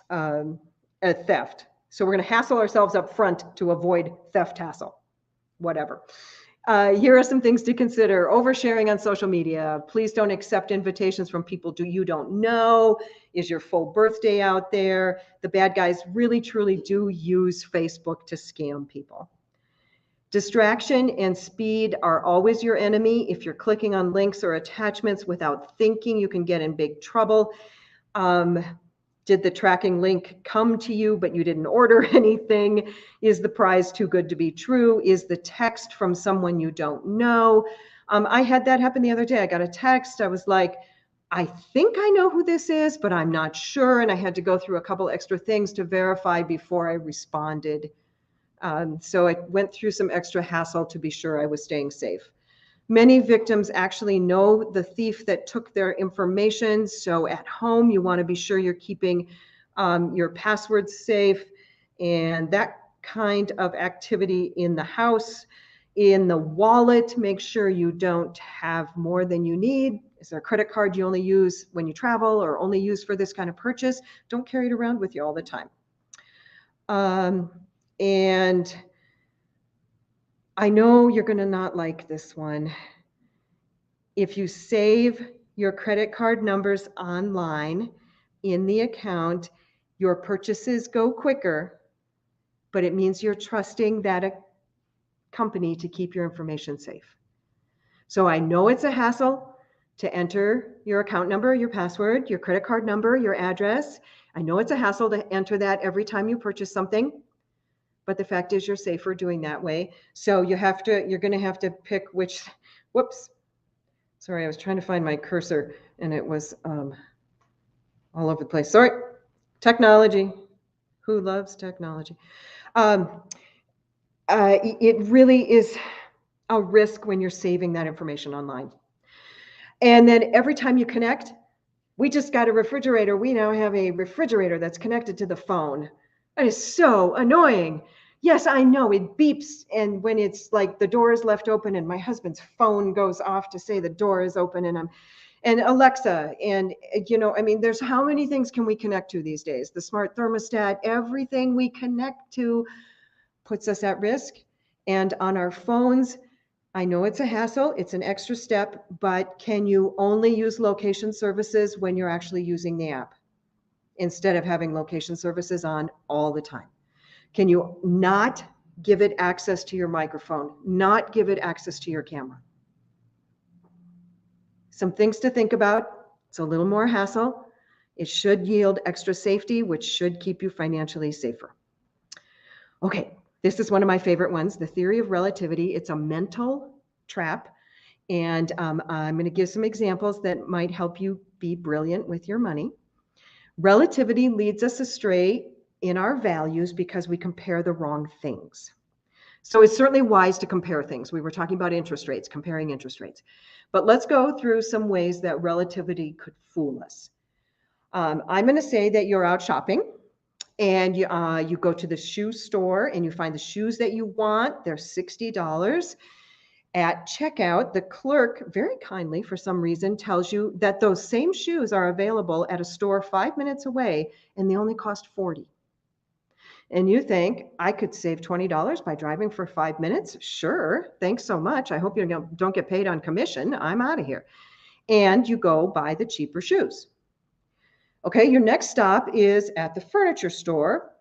a theft. So we're going to hassle ourselves up front to avoid theft hassle, whatever. Here are some things to consider. Oversharing on social media. Please don't accept invitations from people you don't know. Is your full birthday out there? The bad guys really, truly do use Facebook to scam people. Distraction and speed are always your enemy. If you're clicking on links or attachments without thinking, you can get in big trouble. Did the tracking link come to you, but you didn't order anything? Is the prize too good to be true? Is the text from someone you don't know? I had that happen the other day. I got a text. I was like, I think I know who this is, but I'm not sure. And I had to go through a couple extra things to verify before I responded. So I went through some extra hassle to be sure I was staying safe. Many victims actually know the thief that took their information. So at home, you want to be sure you're keeping your passwords safe and that kind of activity in the house. In the wallet, make sure you don't have more than you need. Is there a credit card you only use when you travel or only use for this kind of purchase? Don't carry it around with you all the time. And I know you're going to not like this one. If you save your credit card numbers online in the account, your purchases go quicker, but it means you're trusting that company to keep your information safe. So I know it's a hassle to enter your account number, your password, your credit card number, your address. I know it's a hassle to enter that every time you purchase something. But the fact is you're safer doing that way. So you're going to have to pick which, whoops. Sorry, I was trying to find my cursor and it was all over the place. Sorry, technology. Who loves technology? It really is a risk when you're saving that information online. And then every time you connect, we just got a refrigerator. We now have a refrigerator that's connected to the phone. That is so annoying. Yes, I know it beeps. And when it's like the door is left open and my husband's phone goes off to say the door is open and Alexa, and there's how many things can we connect to these days? The smart thermostat, everything we connect to puts us at risk. And on our phones, I know it's a hassle, it's an extra step, but can you only use location services when you're actually using the app instead of having location services on all the time? Can you not give it access to your microphone, not give it access to your camera? Some things to think about. It's a little more hassle. It should yield extra safety, which should keep you financially safer. Okay, this is one of my favorite ones, the theory of relativity. It's a mental trap. And I'm going to give some examples that might help you be brilliant with your money. Relativity leads us astray in our values because we compare the wrong things. So it's certainly wise to compare things. We were talking about interest rates, comparing interest rates. But let's go through some ways that relativity could fool us. I'm going to say that you're out shopping and you go to the shoe store and you find the shoes that you want. They're $60. At checkout, the clerk very kindly, for some reason, tells you that those same shoes are available at a store 5 minutes away and they only cost $40. And you think, I could save $20 by driving for 5 minutes? Sure, thanks so much. I hope you don't get paid on commission. I'm out of here. And you go buy the cheaper shoes. Okay, your next stop is at the furniture store.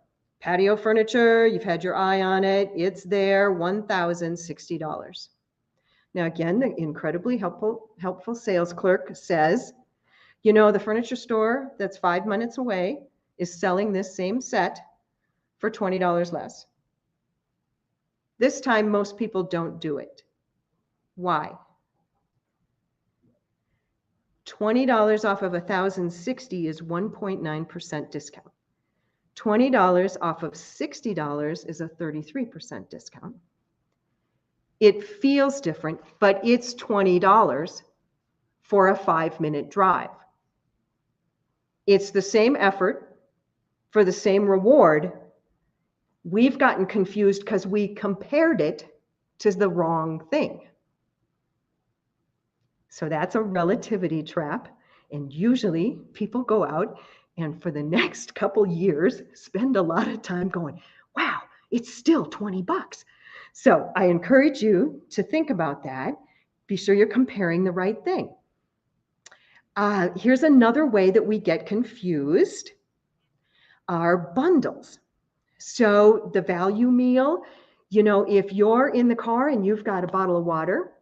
Patio furniture, you've had your eye on it. It's there, $1,060. Now again, the incredibly helpful sales clerk says, the furniture store that's 5 minutes away is selling this same set for $20 less. This time, most people don't do it. Why? $20 off of $1,060 is 1.9% discount. $20 off of $60 is a 33% discount. It feels different, but it's $20 for a 5-minute drive. It's the same effort for the same reward. We've gotten confused because we compared it to the wrong thing. So that's a relativity trap. And usually people go out and for the next couple years spend a lot of time going, wow, it's still $20. So I encourage you to think about that. Be sure you're comparing the right thing. Here's another way that we get confused, are bundles. So the value meal, if you're in the car and you've got a bottle of water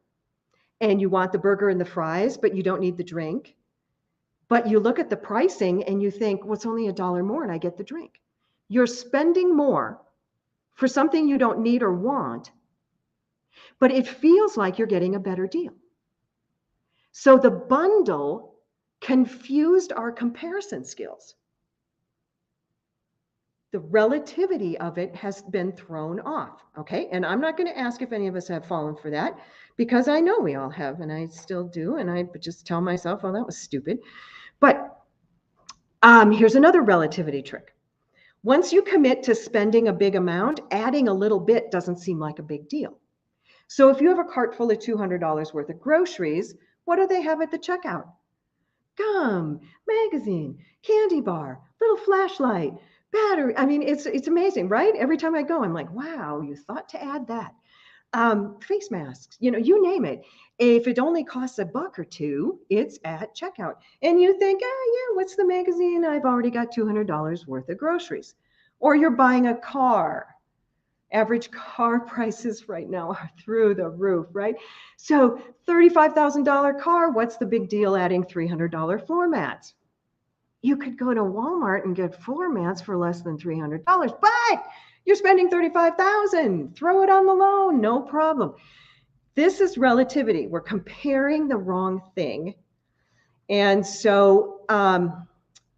and you want the burger and the fries, but you don't need the drink, but you look at the pricing and you think, well, it's only $1 more and I get the drink. You're spending more for something you don't need or want, but it feels like you're getting a better deal. So the bundle confused our comparison skills. The relativity of it has been thrown off, okay? And I'm not going to ask if any of us have fallen for that, because I know we all have, and I still do, and I just tell myself, oh, that was stupid. But here's another relativity trick. Once you commit to spending a big amount, adding a little bit doesn't seem like a big deal. So if you have a cart full of $200 worth of groceries, what do they have at the checkout? Gum, magazine, candy bar, little flashlight, battery. I mean, it's amazing, right? Every time I go, I'm like, wow, you thought to add that. Face masks, you name it. If it only costs $1 or $2, it's at checkout. And you think, yeah, what's the magazine? I've already got $200 worth of groceries. Or you're buying a car. Average car prices right now are through the roof, right? So $35,000 car, what's the big deal adding $300 floor mats? You could go to Walmart and get floor mats for less than $300, but you're spending $35,000. Throw it on the loan, no problem. This is relativity. We're comparing the wrong thing. And so,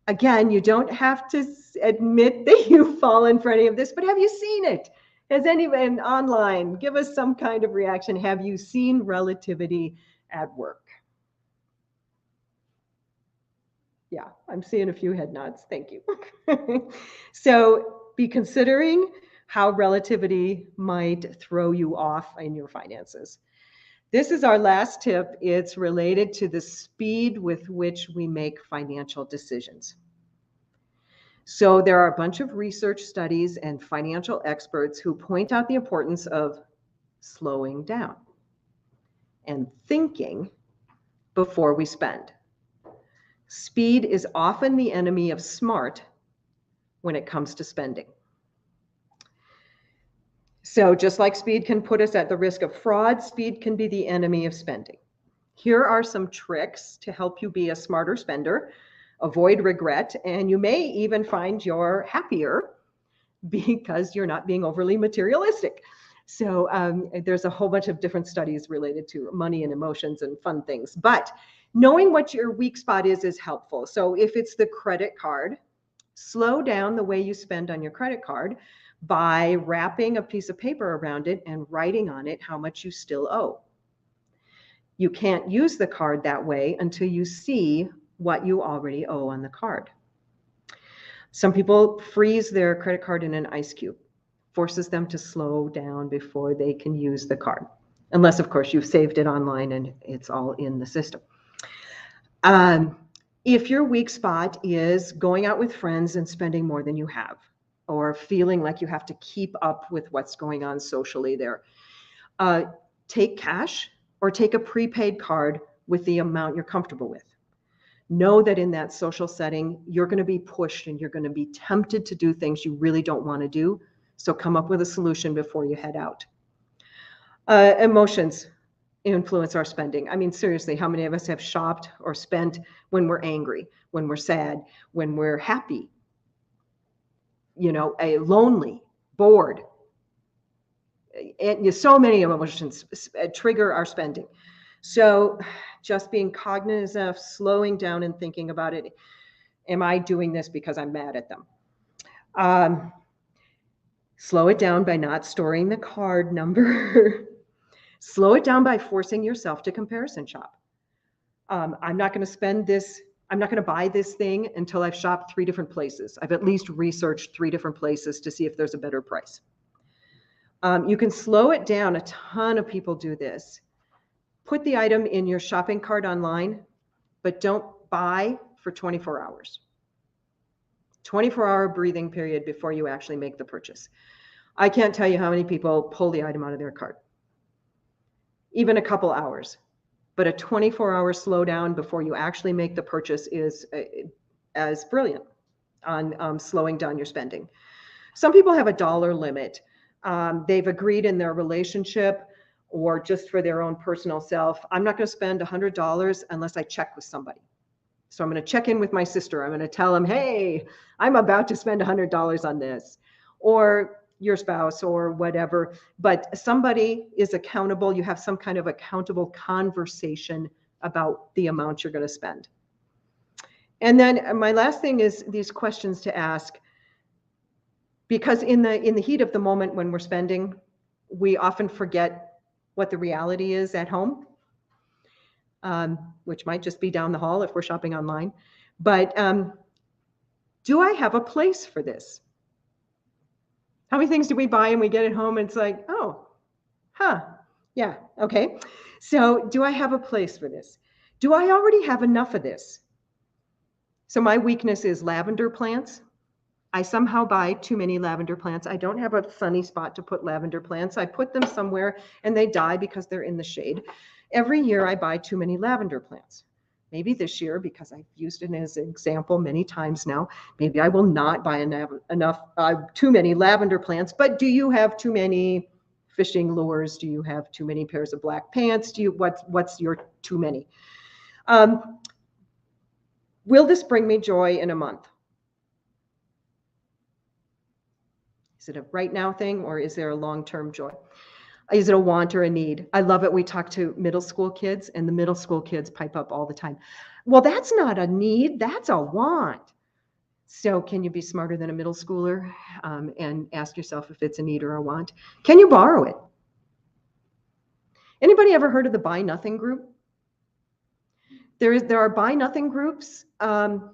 again, you don't have to admit that you've fallen for any of this, but have you seen it? Has anyone online, give us some kind of reaction. Have you seen relativity at work? Yeah, I'm seeing a few head nods. Thank you. So be considering how relativity might throw you off in your finances. This is our last tip. It's related to the speed with which we make financial decisions. So there are a bunch of research studies and financial experts who point out the importance of slowing down and thinking before we spend. Speed is often the enemy of smart when it comes to spending. So just like speed can put us at the risk of fraud, speed can be the enemy of spending. Here are some tricks to help you be a smarter spender, avoid regret, and you may even find you're happier because you're not being overly materialistic. So there's a whole bunch of different studies related to money and emotions and fun things, but knowing what your weak spot is helpful. So if it's the credit card, slow down the way you spend on your credit card by wrapping a piece of paper around it and writing on it how much you still owe. You can't use the card that way until you see what you already owe on the card. Some people freeze their credit card in an ice cube, forces them to slow down before they can use the card. Unless, of course, you've saved it online and it's all in the system. If your weak spot is going out with friends and spending more than you have, or feeling like you have to keep up with what's going on socially there, take cash or take a prepaid card with the amount you're comfortable with. Know that in that social setting, you're going to be pushed and you're going to be tempted to do things you really don't want to do. So come up with a solution before you head out. Emotions influence our spending. I mean, seriously, how many of us have shopped or spent when we're angry, when we're sad, when we're happy, lonely, bored? And so many emotions trigger our spending. So just being cognizant of slowing down and thinking about it. Am I doing this because I'm mad at them? Slow it down by not storing the card number. Slow it down by forcing yourself to comparison shop. I'm not going to buy this thing until I've shopped 3 different places. I've at least researched 3 different places to see if there's a better price. You can slow it down. A ton of people do this. Put the item in your shopping cart online, but don't buy for 24 hours. 24-hour breathing period before you actually make the purchase. I can't tell you how many people pull the item out of their cart. Even a couple hours. But a 24-hour slowdown before you actually make the purchase is as brilliant on slowing down your spending. Some people have a dollar limit. They've agreed in their relationship or just for their own personal self, I'm not going to spend $100 unless I check with somebody. So I'm going to check in with my sister. I'm going to tell them, hey, I'm about to spend $100 on this. Or your spouse or whatever, but somebody is accountable. You have some kind of accountable conversation about the amount you're going to spend. And then my last thing is these questions to ask, because in the heat of the moment when we're spending, we often forget what the reality is at home, which might just be down the hall if we're shopping online. But do I have a place for this? How many things do we buy and we get it home and it's like, oh, yeah, okay. So do I have a place for this? Do I already have enough of this? So my weakness is lavender plants. I somehow buy too many lavender plants. I don't have a sunny spot to put lavender plants. I put them somewhere and they die because they're in the shade. Every year I buy too many lavender plants. Maybe this year, because I've used it as an example many times now, maybe I will not buy too many lavender plants. But do you have too many fishing lures? Do you have too many pairs of black pants? What's your too many? Will this bring me joy in a month? Is it a right now thing, or is there a long-term joy? Is it a want or a need? I love it. We talk to middle school kids, and the middle school kids pipe up all the time. Well, that's not a need, that's a want. So can you be smarter than a middle schooler and ask yourself if it's a need or a want? Can you borrow it? Anybody ever heard of the Buy Nothing group? There are Buy Nothing groups, so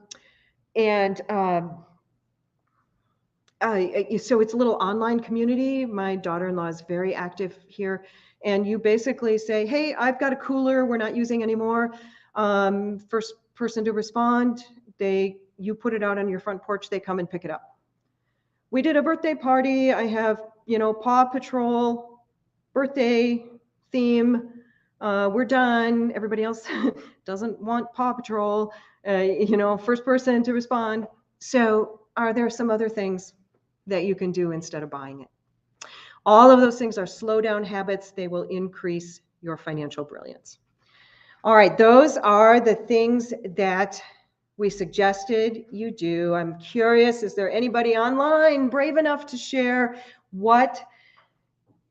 it's a little online community. My daughter-in-law is very active here. And you basically say, hey, I've got a cooler we're not using anymore. First person to respond, you put it out on your front porch, they come and pick it up. We did a birthday party. I have, Paw Patrol, birthday theme. We're done. Everybody else doesn't want Paw Patrol. First person to respond. So are there some other things that you can do instead of buying it? All of those things are slow down habits. They will increase your financial brilliance. All right, those are the things that we suggested you do. I'm curious, is there anybody online brave enough to share what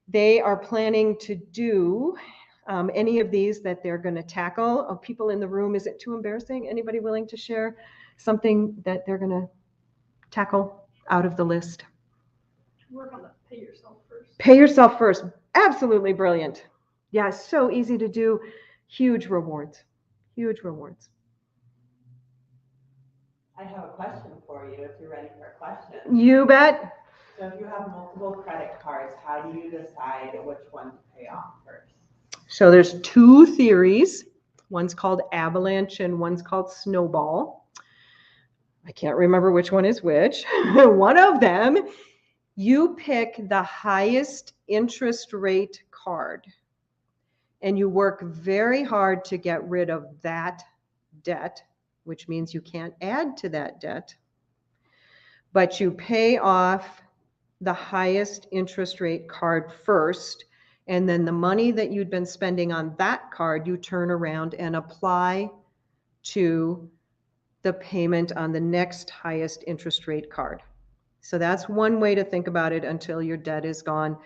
they are planning to do? Any of these that they're going to tackle? Oh, people in the room, is it too embarrassing? Anybody willing to share something that they're going to tackle out of the list? Work on the pay yourself first. Pay yourself first. Absolutely brilliant. Yeah, so easy to do. Huge rewards. Huge rewards. I have a question for you if you're ready for a question. You bet. So if you have multiple credit cards, how do you decide which one to pay off first? So there's two theories. One's called avalanche and one's called snowball. I can't remember which one is which. One of them, you pick the highest interest rate card and you work very hard to get rid of that debt, which means you can't add to that debt, but you pay off the highest interest rate card first, and then the money that you'd been spending on that card, you turn around and apply to the payment on the next highest interest rate card. So that's one way to think about it until your debt is gone.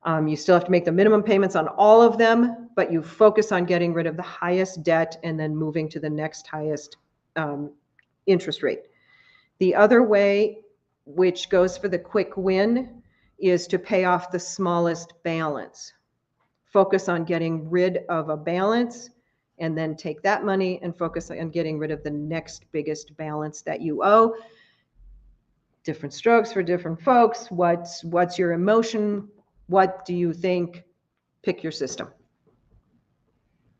You still have to make the minimum payments on all of them, but you focus on getting rid of the highest debt and then moving to the next highest interest rate. The other way, which goes for the quick win, is to pay off the smallest balance. Focus on getting rid of a balance and then take that money and focus on getting rid of the next biggest balance that you owe. Different strokes for different folks. What's your emotion? What do you think? Pick your system.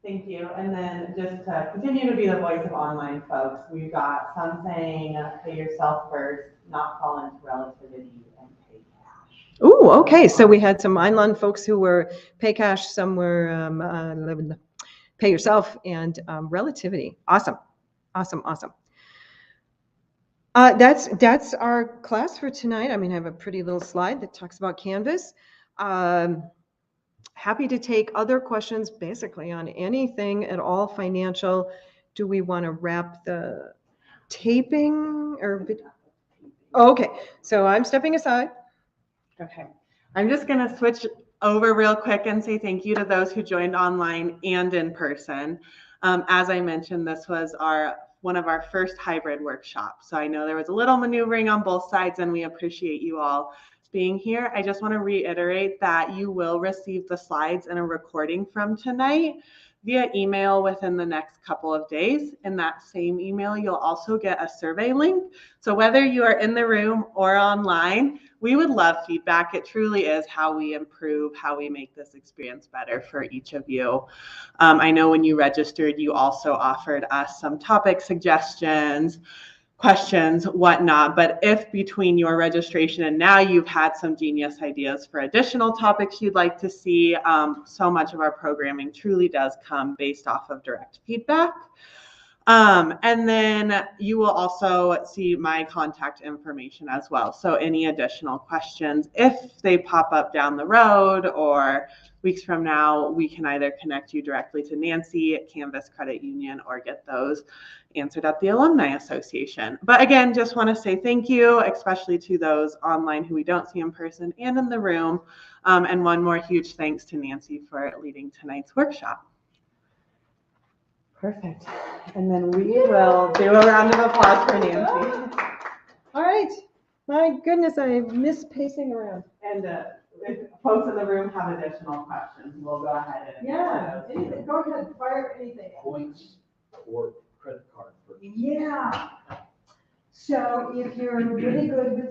Thank you. And then just to continue to be the voice of online folks, we've got some saying pay yourself first, not fall into relativity, and pay cash. Ooh, okay, so we had some Einlon folks who were pay cash, some were pay yourself, and relativity. Awesome, awesome, awesome. That's our class for tonight. I mean, I have a pretty little slide that talks about Canvas. Happy to take other questions basically on anything at all financial. Do we want to wrap the taping or? Okay, so I'm stepping aside. Okay. I'm just going to switch over real quick and say thank you to those who joined online and in person. As I mentioned, this was one of our first hybrid workshops. So I know there was a little maneuvering on both sides, and we appreciate you all being here. I just want to reiterate that you will receive the slides and a recording from tonight via email within the next couple of days. In that same email, you'll also get a survey link. So whether you are in the room or online, we would love feedback. It truly is how we improve, how we make this experience better for each of you. I know when you registered, you also offered us some topic suggestions, questions, whatnot. But if between your registration and now you've had some genius ideas for additional topics you'd like to see, so much of our programming truly does come based off of direct feedback. And then you will also see my contact information as well. So any additional questions, if they pop up down the road or weeks from now, we can either connect you directly to Nancy at Canvas Credit Union or get those answered at the Alumni Association. But again, just want to say thank you, especially to those online who we don't see in person and in the room. And one more huge thanks to Nancy for leading tonight's workshop. Perfect. And then we will do a round of applause for Nancy. All right. My goodness, I miss pacing around. And if folks in the room have additional questions, we'll go ahead and Yeah, anything. Go ahead, fire anything. Points or credit card purchase. Yeah. So if you're really good with your